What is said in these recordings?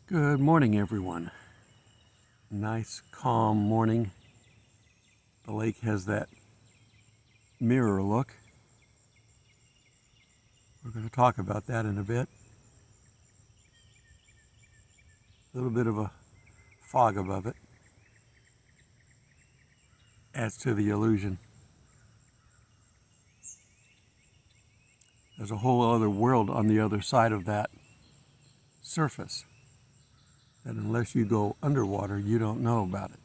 Good morning, everyone. Nice, calm morning. The lake has that mirror look. We're going to talk about that in a bit. A little bit of a fog above it adds to the illusion. There's a whole other world on the other side of that surface that unless you go underwater, you don't know about it.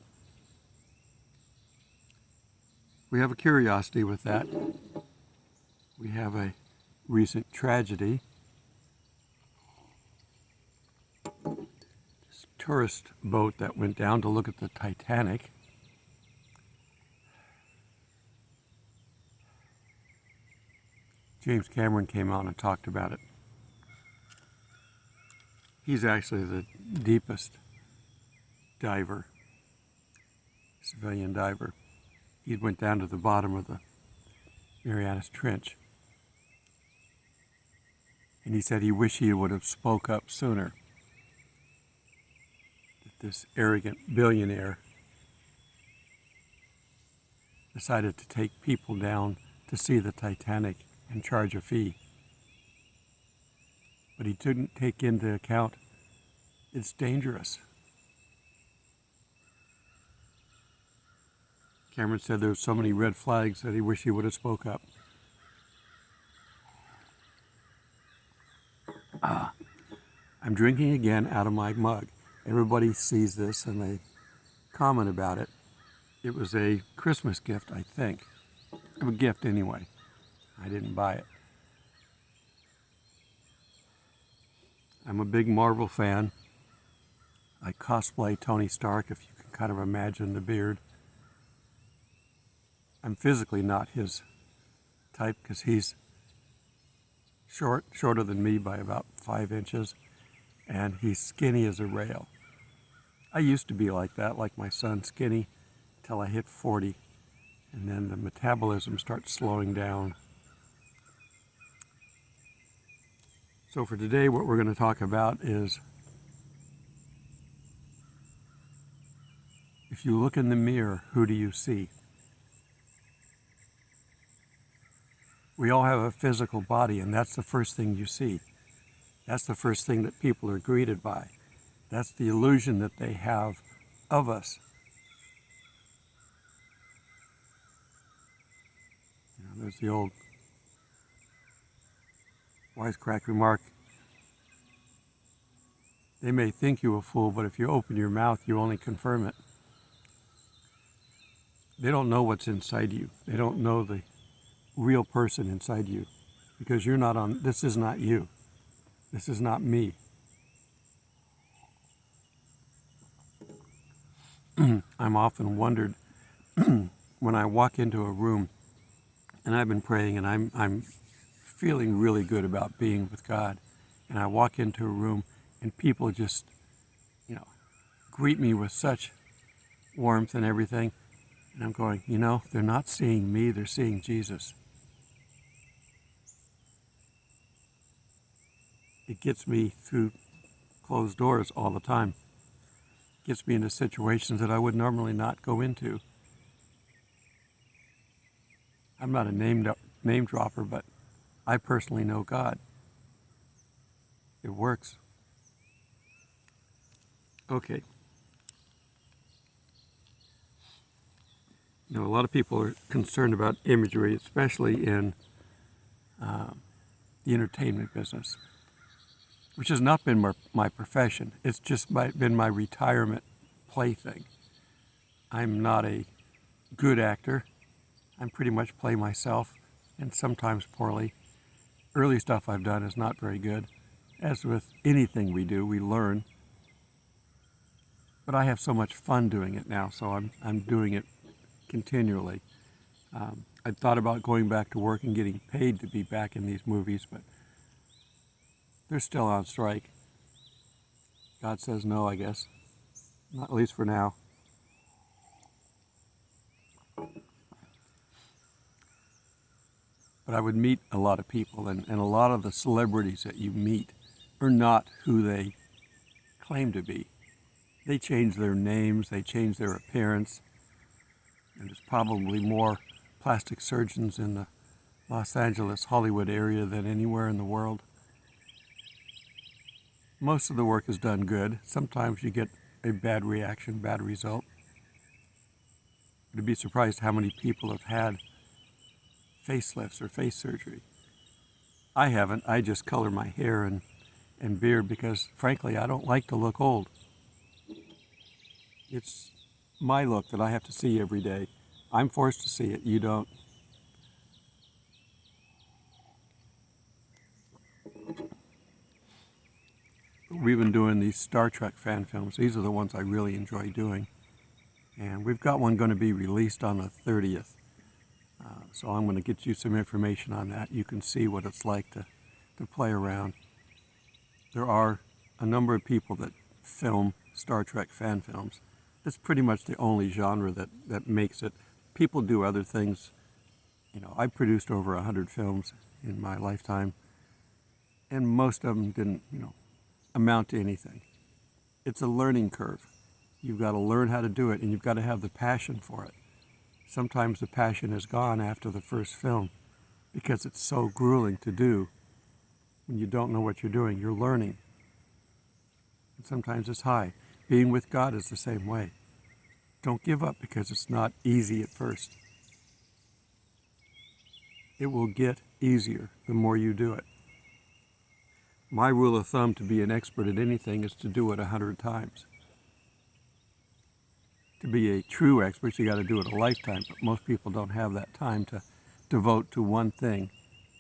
We have a curiosity with that. We have a recent tragedy. This tourist boat that went down to look at the Titanic. James Cameron came out and talked about it. He's actually the deepest diver, civilian diver. He went down to the bottom of the Marianas Trench. And he said he wished he would have spoke up sooner. That this arrogant billionaire decided to take people down to see the Titanic and charge a fee. But he didn't take into account it's dangerous. Cameron said there were so many red flags that he wished he would have spoke up. I'm drinking again out of my mug. Everybody sees this and they comment about it. It was a Christmas gift, I think. A gift anyway. I didn't buy it. I'm a big Marvel fan. I cosplay Tony Stark, if you can kind of imagine the beard. I'm physically not his type because he's shorter than me by about 5 inches, and he's skinny as a rail. I used to be like that, like my son, skinny, till I hit 40, and then the metabolism starts slowing down. So for today, what we're going to talk about is if you look in the mirror, who do you see? We all have a physical body, and that's the first thing you see. That's the first thing that people are greeted by. That's the illusion that they have of us. There's the old wisecrack remark. They may think you a fool, but if you open your mouth, you only confirm it. They don't know what's inside you. They don't know the real person inside you because you're not on, this is not you. This is not me. I'm often wondered when I walk into a room and I've been praying and I'm feeling really good about being with God, and I walk into a room and people just, greet me with such warmth and everything, and I'm going, they're not seeing me, they're seeing Jesus. It gets me through closed doors all the time. It gets me into situations that I would normally not go into. I'm not a name dropper, but I personally know God. It works. Okay. A lot of people are concerned about imagery, especially in the entertainment business, which has not been my profession. It's just been my retirement plaything. I'm not a good actor. I pretty much play myself, and sometimes poorly. Early stuff I've done is not very good. As with anything we do, we learn. But I have so much fun doing it now, so I'm doing it continually. I thought about going back to work and getting paid to be back in these movies, but they're still on strike. God says no, I guess. Not at least for now. But I would meet a lot of people, and a lot of the celebrities that you meet are not who they claim to be. They change their names, they change their appearance, and there's probably more plastic surgeons in the Los Angeles, Hollywood area than anywhere in the world. Most of the work is done good. Sometimes you get a bad reaction, bad result. You'd be surprised how many people have had facelifts or face surgery. I haven't. I just color my hair and beard because, frankly, I don't like to look old. It's my look that I have to see every day. I'm forced to see it. You don't. We've been doing these Star Trek fan films. These are the ones I really enjoy doing. And we've got one going to be released on the 30th. So I'm going to get you some information on that. You can see what it's like to play around. There are a number of people that film Star Trek fan films. It's pretty much the only genre that makes it. People do other things. You know, I produced over 100 films in my lifetime, and most of them didn't, amount to anything. It's a learning curve. You've got to learn how to do it, and you've got to have the passion for it. Sometimes the passion is gone after the first film because it's so grueling to do when you don't know what you're doing. You're learning. And sometimes it's high. Being with God is the same way. Don't give up because it's not easy at first. It will get easier the more you do it. My rule of thumb to be an expert at anything is to do it 100 times. To be a true expert, you got to do it a lifetime, but most people don't have that time to devote to one thing,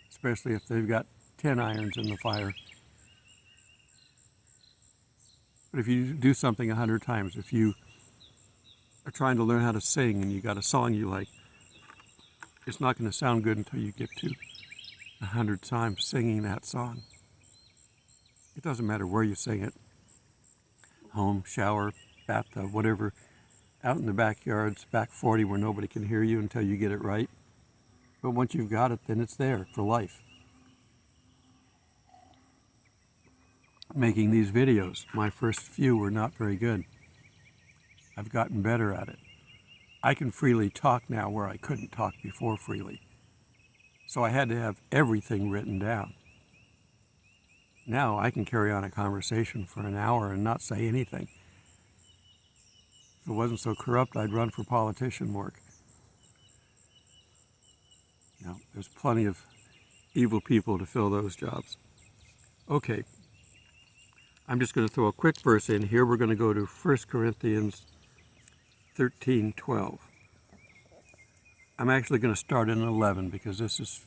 especially if they've got 10 irons in the fire. But if you do something 100 times, if you are trying to learn how to sing and you got a song you like, it's not going to sound good until you get to 100 times singing that song. It doesn't matter where you sing it, home, shower, bathtub, whatever, out in the backyards, back 40 where nobody can hear you until you get it right. But once you've got it, then it's there for life. Making these videos, my first few were not very good. I've gotten better at it. I can freely talk now where I couldn't talk before freely. So I had to have everything written down. Now I can carry on a conversation for an hour and not say anything. If it wasn't so corrupt, I'd run for politician work. Now, there's plenty of evil people to fill those jobs. Okay, I'm just going to throw a quick verse in here. We're going to go to 1 Corinthians 13:12. I'm actually going to start in 11 because this is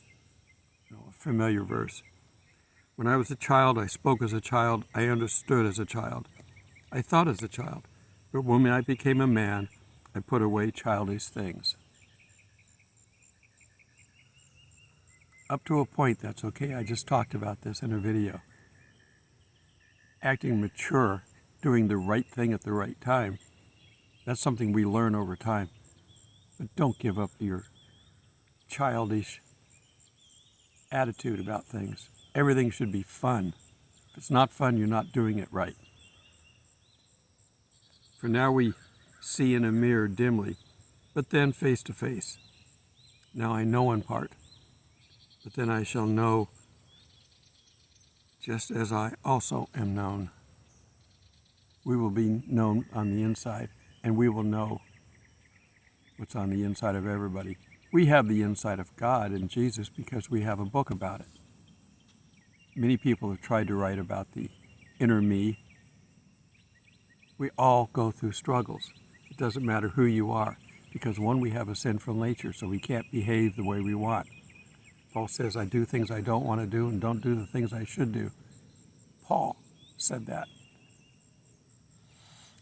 a familiar verse. When I was a child, I spoke as a child, I understood as a child, I thought as a child. But when I became a man, I put away childish things. Up to a point, that's okay. I just talked about this in a video. Acting mature, doing the right thing at the right time, that's something we learn over time. But don't give up your childish attitude about things. Everything should be fun. If it's not fun, you're not doing it right. For now we see in a mirror dimly, but then face to face. Now I know in part, but then I shall know just as I also am known. We will be known on the inside, and we will know what's on the inside of everybody. We have the inside of God in Jesus because we have a book about it. Many people have tried to write about the inner me. We all go through struggles. It doesn't matter who you are, because one, we have a sinful nature, so we can't behave the way we want. Paul says, I do things I don't want to do and don't do the things I should do. Paul said that.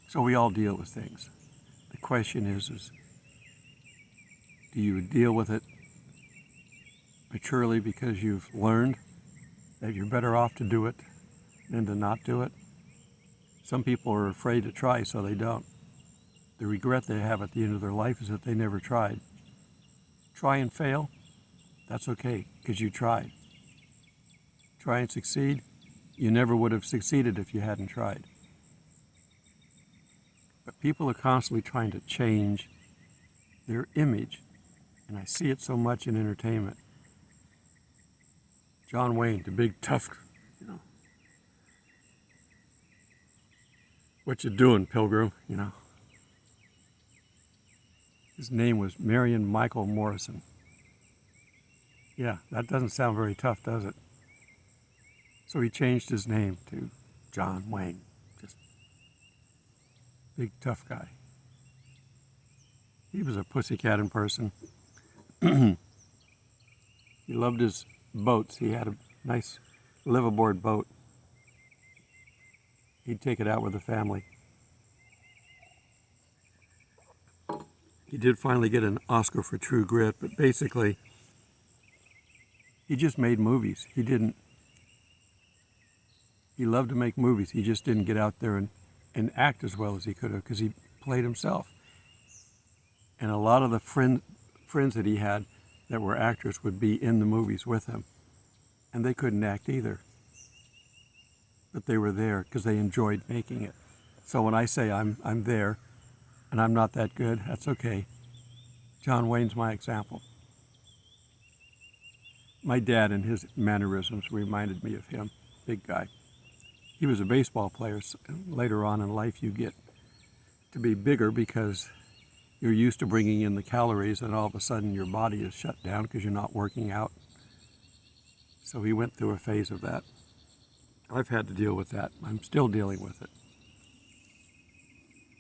So we all deal with things. The question is do you deal with it maturely because you've learned that you're better off to do it than to not do it? Some people are afraid to try, so they don't. The regret they have at the end of their life is that they never tried. Try and fail, that's okay, because you tried. Try and succeed, you never would have succeeded if you hadn't tried. But people are constantly trying to change their image, and I see it so much in entertainment. John Wayne, the big tough, you know, what you doing, Pilgrim, you know. His name was Marion Michael Morrison. Yeah, that doesn't sound very tough, does it? So he changed his name to John Wayne. Just big tough guy. He was a pussycat in person. He loved his boats. He had a nice liveaboard boat. He'd take it out with the family. He did finally get an Oscar for True Grit, but basically, he just made movies. He loved to make movies. He just didn't get out there and act as well as he could have because he played himself. And a lot of the friends that he had that were actors would be in the movies with him. And they couldn't act either. But they were there because they enjoyed making it. So when I say I'm there and I'm not that good, that's okay. John Wayne's my example. My dad and his mannerisms reminded me of him, big guy. He was a baseball player. So later on in life, you get to be bigger because you're used to bringing in the calories, and all of a sudden your body is shut down because you're not working out. So he went through a phase of that. I've had to deal with that. I'm still dealing with it.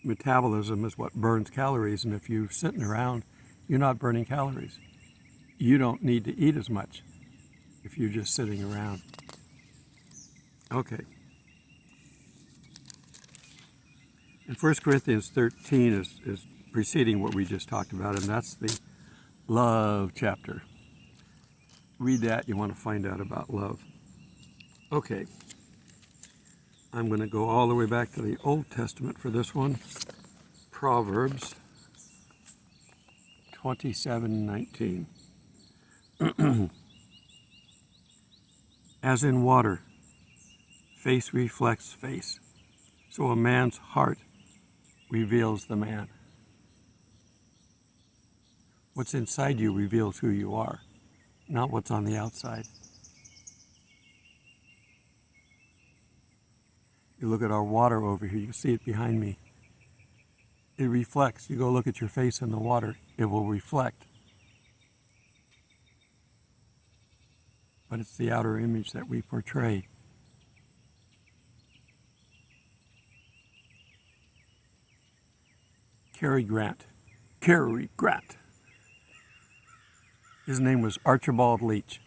Metabolism is what burns calories, and if you're sitting around, you're not burning calories. You don't need to eat as much if you're just sitting around. Okay. And 1 Corinthians 13 is preceding what we just talked about, and that's the love chapter. Read that, you want to find out about love. Okay. I'm going to go all the way back to the Old Testament for this one. Proverbs 27:19. As in water, face reflects face, so a man's heart reveals the man. What's inside you reveals who you are, not what's on the outside. You look at our water over here, you see it behind me. It reflects. You go look at your face in the water, it will reflect. But it's the outer image that we portray. Cary Grant. His name was Archibald Leach.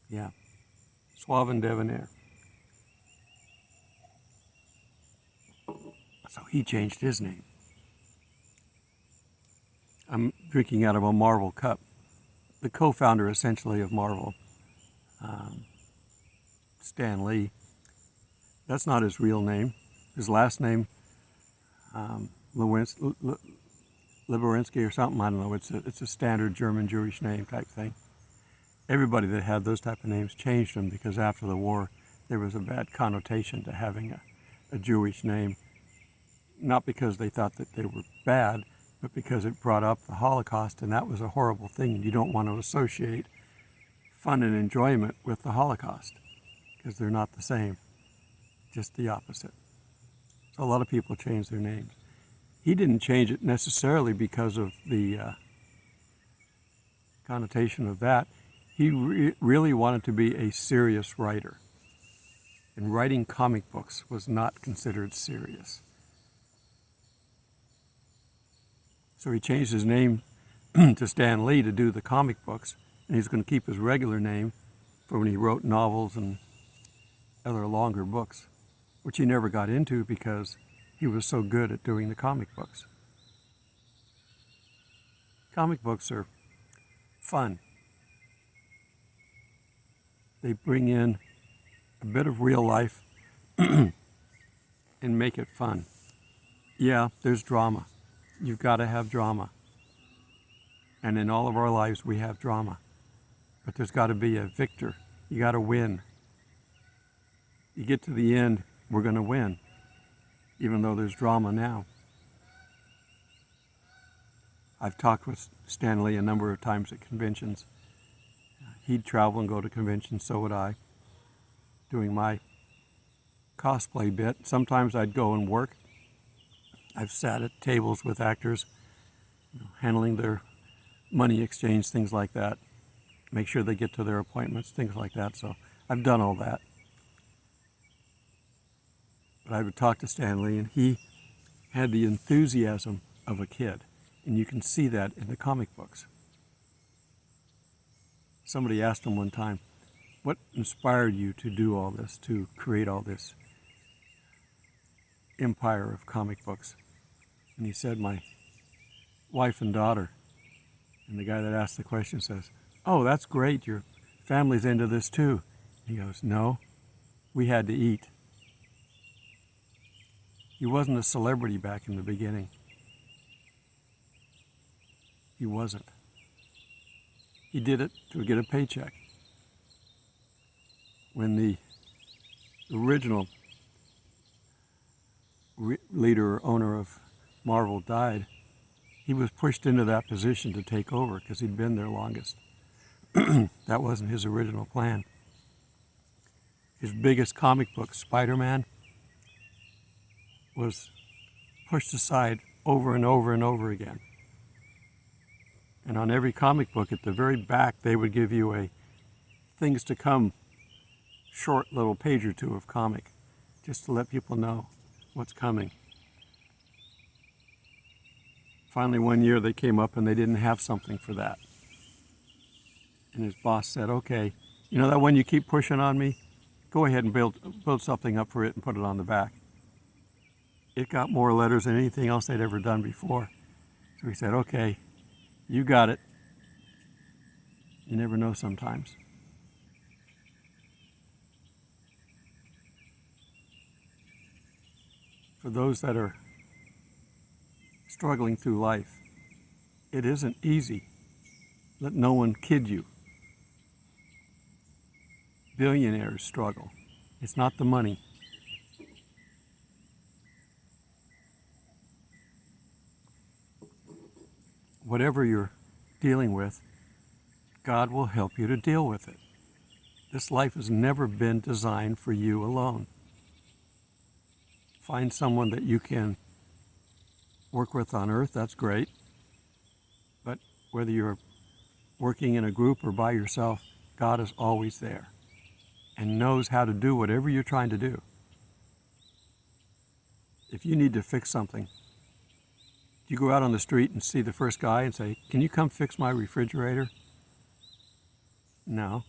Yeah. Suave and debonair. So he changed his name. I'm drinking out of a Marvel cup. The co-founder, essentially, of Marvel, Stan Lee. That's not his real name. His last name, Liberinsky or something. I don't know. It's a standard German Jewish name type thing. Everybody that had those type of names changed them because after the war, there was a bad connotation to having a Jewish name. Not because they thought that they were bad, but because it brought up the Holocaust, and that was a horrible thing. And you don't want to associate fun and enjoyment with the Holocaust because they're not the same, just the opposite. So a lot of people change their names. He didn't change it necessarily because of the connotation of that. He really wanted to be a serious writer. And writing comic books was not considered serious. So he changed his name to Stan Lee to do the comic books, and he's going to keep his regular name for when he wrote novels and other longer books, which he never got into because he was so good at doing the comic books. Comic books are fun. They bring in a bit of real life and make it fun. Yeah, there's drama. You've got to have drama. And in all of our lives, we have drama. But there's got to be a victor. You got to win. You get to the end, we're going to win. even though there's drama now. I've talked with Stanley a number of times at conventions. He'd travel and go to conventions, so would I, doing my cosplay bit. Sometimes I'd go and work. I've sat at tables with actors, handling their money exchange, things like that. Make sure they get to their appointments, things like that. So I've done all that. But I would talk to Stanley, and he had the enthusiasm of a kid. And you can see that in the comic books. Somebody asked him one time, what inspired you to do all this, to create all this empire of comic books? And he said, my wife and daughter. And the guy that asked the question says, oh, that's great, your family's into this too. He goes, no, we had to eat. He wasn't a celebrity back in the beginning. He wasn't. He did it to get a paycheck. When the original leader or owner of Marvel died, he was pushed into that position to take over because he'd been there longest. That wasn't his original plan. His biggest comic book, Spider-Man, was pushed aside over and over and over again. And on every comic book, at the very back, they would give you a things to come short little page or two of comic, just to let people know what's coming. Finally, one year they came up and they didn't have something for that. And his boss said, okay, you know that one you keep pushing on me? Go ahead and build something up for it and put it on the back. It got more letters than anything else they'd ever done before. So he said, okay, you got it. You never know sometimes. For those that are struggling through life, it isn't easy. Let no one kid you. Billionaires struggle. It's not the money. Whatever you're dealing with, God will help you to deal with it. This life has never been designed for you alone. Find someone that you can work with on earth, that's great. But whether you're working in a group or by yourself, God is always there and knows how to do whatever you're trying to do. If you need to fix something, you go out on the street and see the first guy and say, can you come fix my refrigerator? No.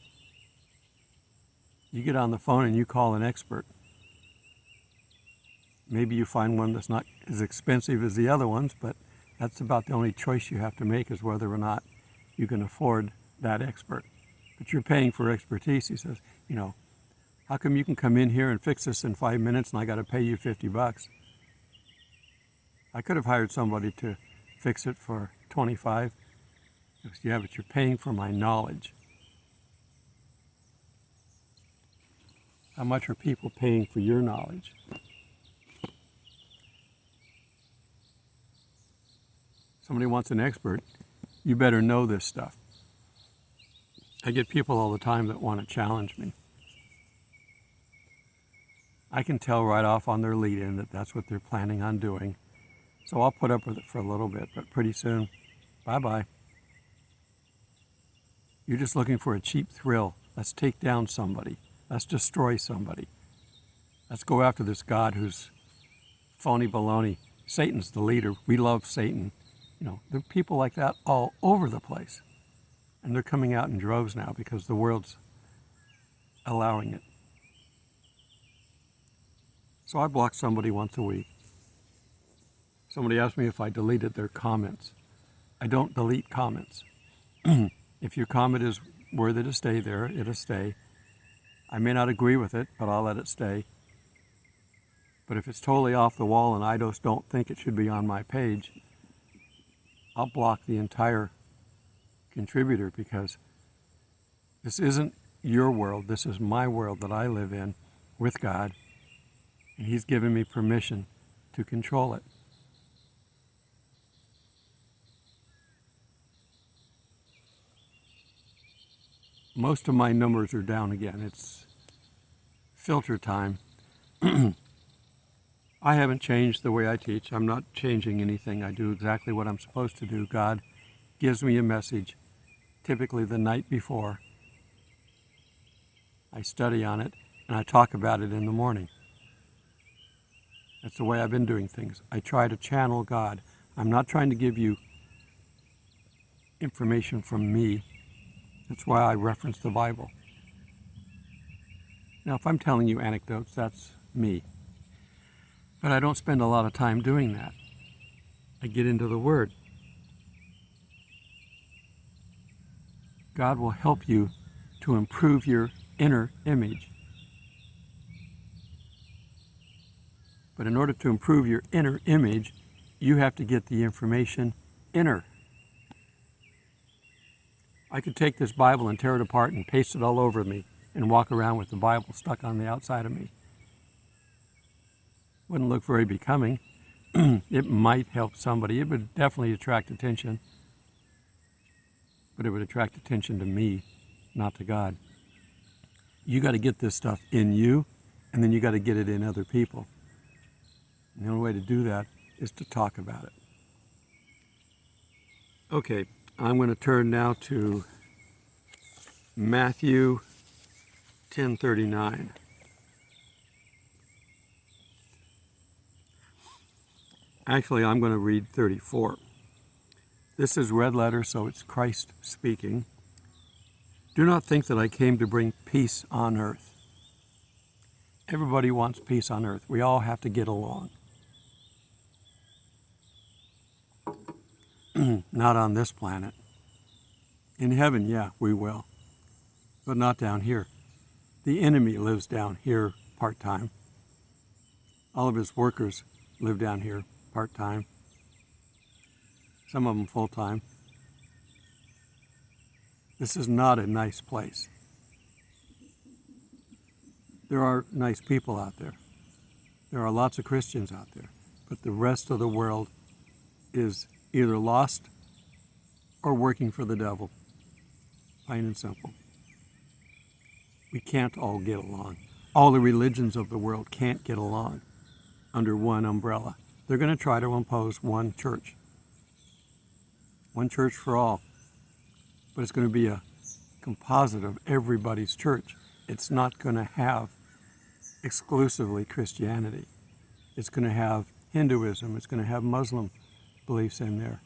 You get on the phone and you call an expert. Maybe you find one that's not as expensive as the other ones, but that's about the only choice you have to make is whether or not you can afford that expert. But you're paying for expertise. He says, how come you can come in here and fix this in 5 minutes and I got to pay you $50? I could have hired somebody to fix it for $25. He goes, yeah, but you're paying for my knowledge. How much are people paying for your knowledge? Somebody wants an expert, you better know this stuff. I get people all the time that want to challenge me. I can tell right off on their lead-in that that's what they're planning on doing. So I'll put up with it for a little bit, but pretty soon, bye-bye. You're just looking for a cheap thrill. Let's take down somebody. Let's destroy somebody. Let's go after this God who's phony baloney. Satan's the leader. We love Satan. There are people like that all over the place. And they're coming out in droves now because the world's allowing it. So I block somebody once a week. Somebody asked me if I deleted their comments. I don't delete comments. If your comment is worthy to stay there, it'll stay. I may not agree with it, but I'll let it stay. But if it's totally off the wall and I just don't think it should be on my page, I'll block the entire contributor because this isn't your world. This is my world that I live in with God. And He's given me permission to control it. Most of my numbers are down again. It's filter time. I haven't changed the way I teach. I'm not changing anything. I do exactly what I'm supposed to do. God gives me a message, typically the night before. I study on it, and I talk about it in the morning. That's the way I've been doing things. I try to channel God. I'm not trying to give you information from me. That's why I reference the Bible. Now, if I'm telling you anecdotes, that's me. But I don't spend a lot of time doing that. I get into the Word. God will help you to improve your inner image. But in order to improve your inner image, you have to get the information inner. I could take this Bible and tear it apart and paste it all over me and walk around with the Bible stuck on the outside of me. Wouldn't look very becoming. It might help somebody. It would definitely attract attention. But it would attract attention to me, not to God. You got to get this stuff in you, and then you got to get it in other people. And the only way to do that is to talk about it. Okay, I'm going to turn now to Matthew 10:39. Actually, I'm going to read 34. This is red letter, so it's Christ speaking. Do not think that I came to bring peace on earth. Everybody wants peace on earth. We all have to get along. Not on this planet. In heaven, yeah, we will. But not down here. The enemy lives down here part-time. All of his workers live down here part-time. Some of them full-time. This is not a nice place. There are nice people out there. There are lots of Christians out there. But the rest of the world is either lost or working for the devil. Plain and simple. We can't all get along. All the religions of the world can't get along under one umbrella. They're going to try to impose one church. One church for all. But it's going to be a composite of everybody's church. It's not going to have exclusively Christianity. It's going to have Hinduism. It's going to have Muslim beliefs in there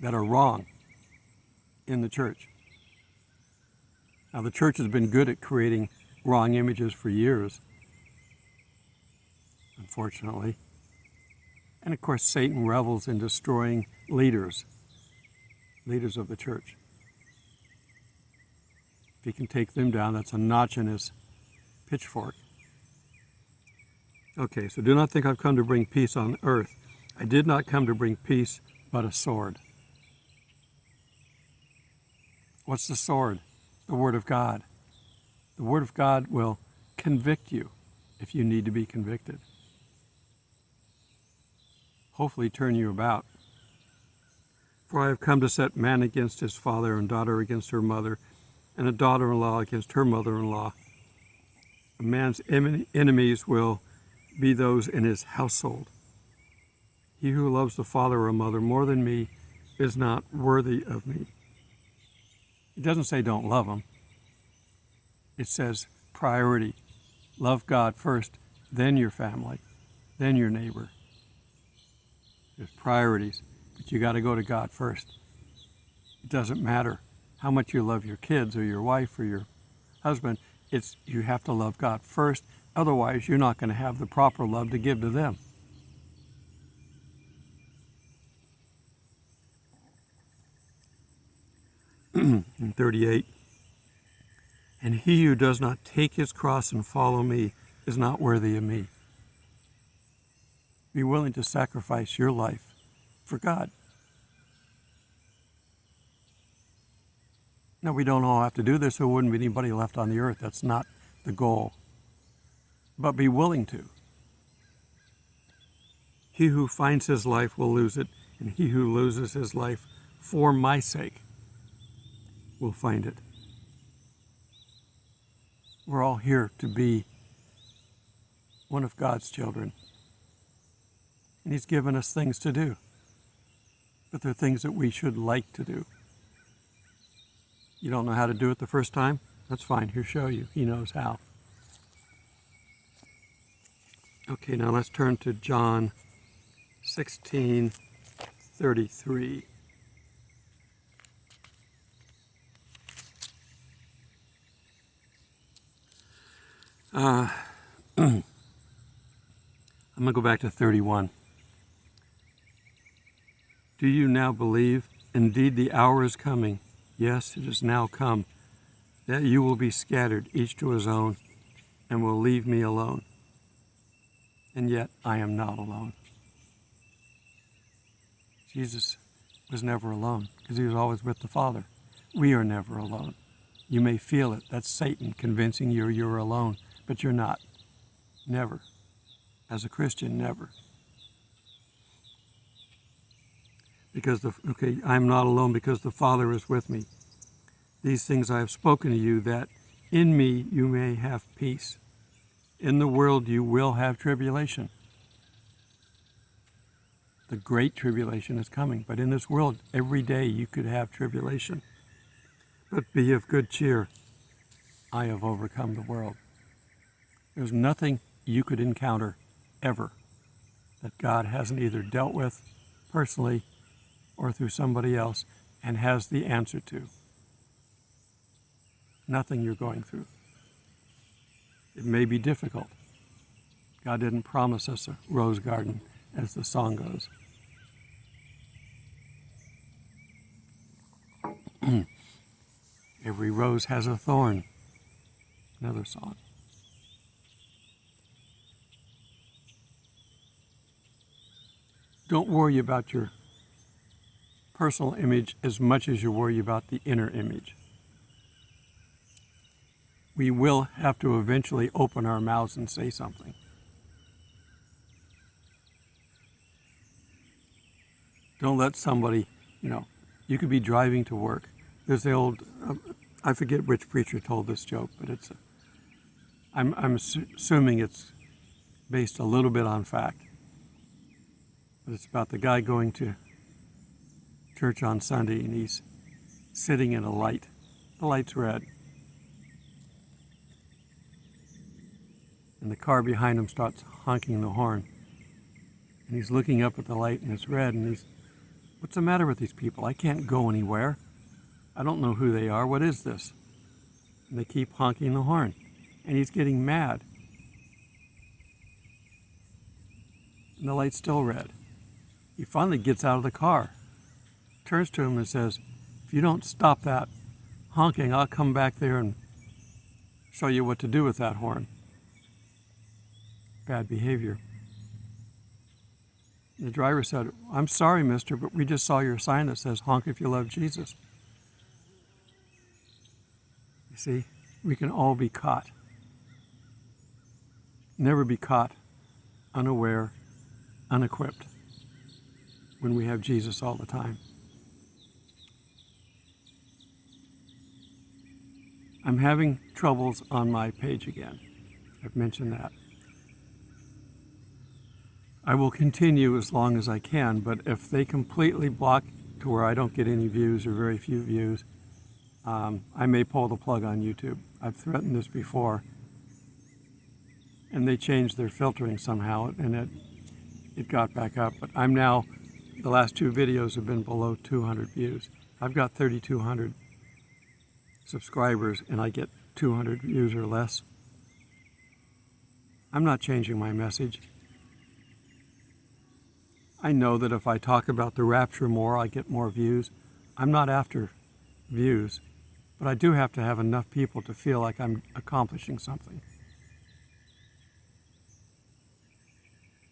that are wrong in the church. Now, the church has been good at creating wrong images for years, unfortunately. And of course, Satan revels in destroying leaders of the church. If he can take them down, that's a notch in his pitchfork. Okay, so do not think I've come to bring peace on earth. I did not come to bring peace, but a sword. What's the sword? The Word of God. The Word of God will convict you if you need to be convicted. Hopefully turn you about. For I have come to set man against his father, and daughter against her mother, and a daughter-in-law against her mother-in-law. A man's enemies will be those in his household. He who loves the father or mother more than me is not worthy of me. It doesn't say don't love them. It says priority. Love God first, then your family, then your neighbor. There's priorities, but you got to go to God first. It doesn't matter how much you love your kids or your wife or your husband. You have to love God first. Otherwise, you're not going to have the proper love to give to them. In 38, and he who does not take his cross and follow me is not worthy of me. Be willing to sacrifice your life for God. Now, we don't all have to do this. There wouldn't be anybody left on the earth. That's not the goal. But be willing to. He who finds his life will lose it, and he who loses his life for my sake will find it. We're all here to be one of God's children. And he's given us things to do. But they're things that we should like to do. You don't know how to do it the first time? That's fine. He'll show you. He knows how. Okay, now let's turn to John 16:33. I'm going to go back to 31. Do you now believe? Indeed, the hour is coming. Yes, it has now come, that you will be scattered, each to his own, and will leave me alone. And yet I am not alone. Jesus was never alone because he was always with the Father. We are never alone. You may feel it. That's Satan convincing you you're alone, but you're not. Never. As a Christian, never. I'm not alone because the Father is with me. These things I have spoken to you, that in me you may have peace. In the world you will have tribulation. The great tribulation is coming, but in this world, every day you could have tribulation. But be of good cheer. I have overcome the world. There's nothing you could encounter ever that God hasn't either dealt with personally or through somebody else and has the answer to. Nothing you're going through. It may be difficult. God didn't promise us a rose garden, as the song goes. Every rose has a thorn. Another song. Don't worry about your personal image as much as you worry about the inner image. We will have to eventually open our mouths and say something. Don't let somebody, you could be driving to work. There's the old, I forget which preacher told this joke, but I'm assuming it's based a little bit on fact. But it's about the guy going to church on Sunday and he's sitting in a light. The light's red. And the car behind him starts honking the horn. And he's looking up at the light and it's red and what's the matter with these people? I can't go anywhere. I don't know who they are. What is this? And they keep honking the horn. And he's getting mad. And the light's still red. He finally gets out of the car, turns to him and says, if you don't stop that honking, I'll come back there and show you what to do with that horn. Bad behavior. The driver said, I'm sorry, mister, but we just saw your sign that says, honk if you love Jesus. You see, we can all be caught. Never be caught unaware, unequipped when we have Jesus all the time. I'm having troubles on my page again. I've mentioned that. I will continue as long as I can, but if they completely block to where I don't get any views or very few views, I may pull the plug on YouTube. I've threatened this before, and they changed their filtering somehow, and it got back up. But I'm now, the last two videos have been below 200 views. I've got 3,200 subscribers, and I get 200 views or less. I'm not changing my message. I know that if I talk about the rapture more, I get more views. I'm not after views, but I do have to have enough people to feel like I'm accomplishing something.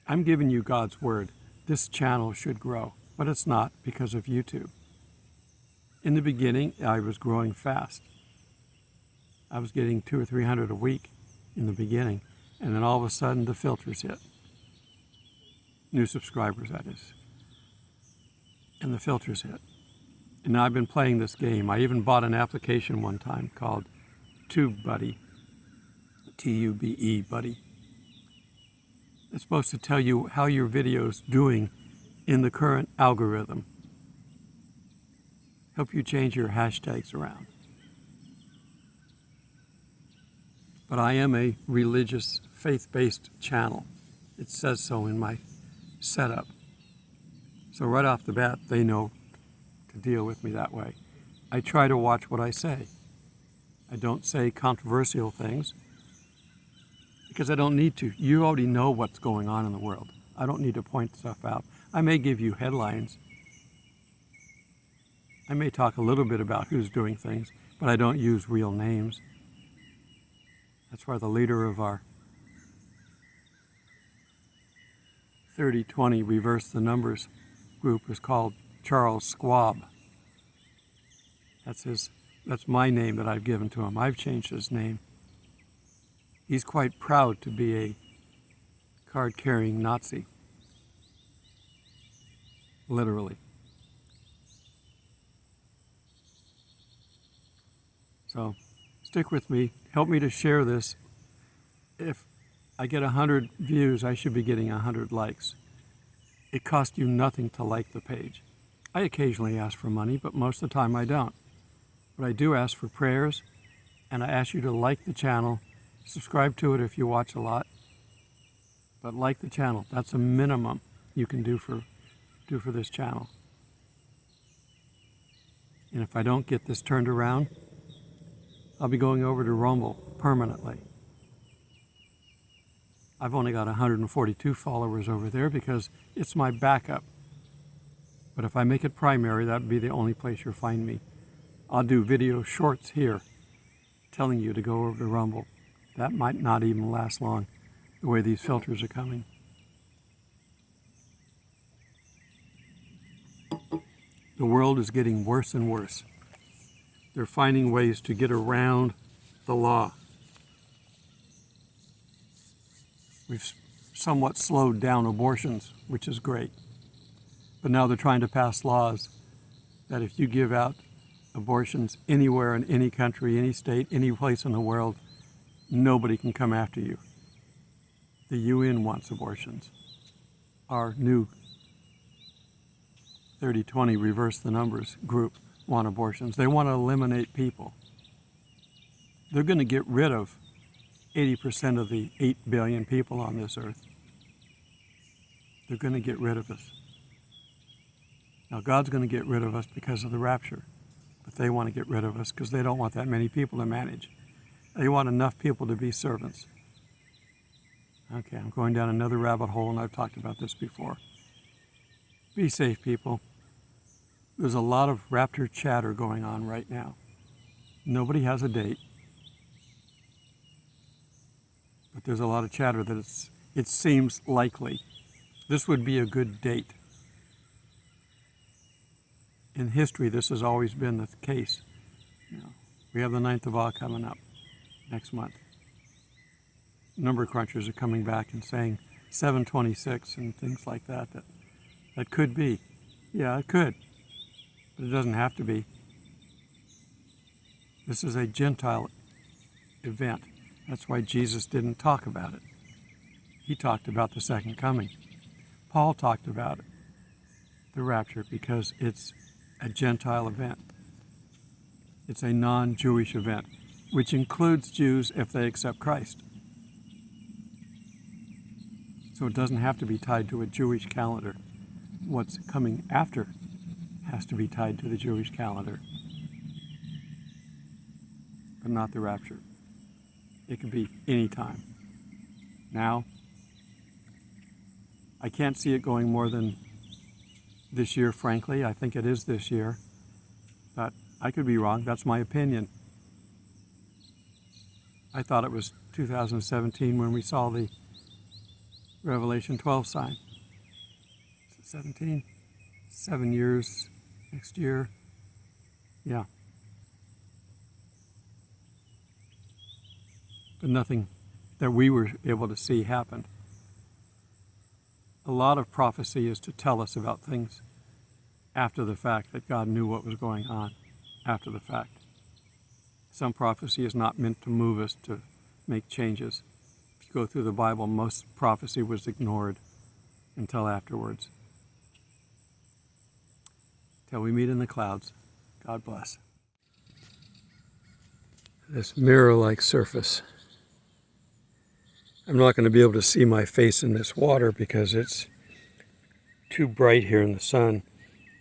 I'm giving you God's word. This channel should grow, but it's not because of YouTube. In the beginning, I was growing fast. I was getting 200 or 300 a week in the beginning, and then all of a sudden the filters hit. New subscribers, that is. And the filters hit. And now I've been playing this game. I even bought an application one time called TubeBuddy, T-U-B-E, Buddy. It's supposed to tell you how your video's doing in the current algorithm. Help you change your hashtags around. But I am a religious, faith-based channel. It says so in my setup. So right off the bat, they know to deal with me that way. I try to watch what I say. I don't say controversial things because I don't need to. You already know what's going on in the world. I don't need to point stuff out. I may give you headlines. I may talk a little bit about who's doing things, but I don't use real names. That's why the leader of our 30-20 Reverse the Numbers group is called Charles Schwab. That's my name that I've given to him. I've changed his name. He's quite proud to be a card-carrying Nazi. Literally. So stick with me. Help me to share this. If I get 100 views, I should be getting 100 likes. It costs you nothing to like the page. I occasionally ask for money, but most of the time I don't. But I do ask for prayers, and I ask you to like the channel, subscribe to it if you watch a lot, but like the channel. That's a minimum you can do for this channel. And if I don't get this turned around, I'll be going over to Rumble permanently. I've only got 142 followers over there because it's my backup. But if I make it primary, that would be the only place you'll find me. I'll do video shorts here telling you to go over to Rumble. That might not even last long, the way these filters are coming. The world is getting worse and worse. They're finding ways to get around the law. We've somewhat slowed down abortions, which is great. But now they're trying to pass laws that if you give out abortions anywhere in any country, any state, any place in the world, nobody can come after you. The UN wants abortions. Our new 30-20 Reverse the Numbers group want abortions. They want to eliminate people. They're going to get rid of 80% of the 8 billion people on this earth. They're going to get rid of us. Now, God's going to get rid of us because of the rapture, but they want to get rid of us because they don't want that many people to manage. They want enough people to be servants. Okay, I'm going down another rabbit hole, and I've talked about this before. Be safe, people. There's a lot of rapture chatter going on right now. Nobody has a date. But there's a lot of chatter that it seems likely. This would be a good date. In history, this has always been the case. We have the 9th of Awe coming up next month. Number crunchers are coming back and saying 726 and things like that. That could be. Yeah, it could. But it doesn't have to be. This is a Gentile event. That's why Jesus didn't talk about it. He talked about the second coming. Paul talked about it, the rapture, because it's a Gentile event. It's a non-Jewish event, which includes Jews if they accept Christ. So it doesn't have to be tied to a Jewish calendar. What's coming after has to be tied to the Jewish calendar, but not the rapture. It could be any time. Now, I can't see it going more than this year, frankly. I think it is this year, but I could be wrong. That's my opinion. I thought it was 2017 when we saw the Revelation 12 sign. Is it 17? 7 years next year. Yeah. But nothing that we were able to see happened. A lot of prophecy is to tell us about things after the fact, that God knew what was going on after the fact. Some prophecy is not meant to move us to make changes. If you go through the Bible, most prophecy was ignored until afterwards. Till we meet in the clouds, God bless. This mirror-like surface. I'm not going to be able to see my face in this water because it's too bright here in the sun,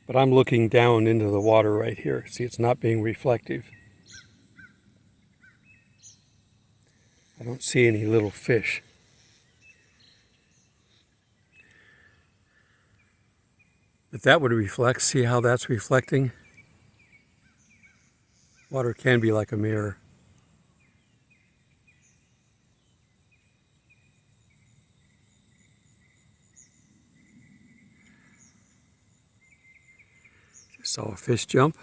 but I'm looking down into the water right here. See, it's not being reflective. I don't see any little fish. But that would reflect. See how that's reflecting? Water can be like a mirror. Just saw a fish jump.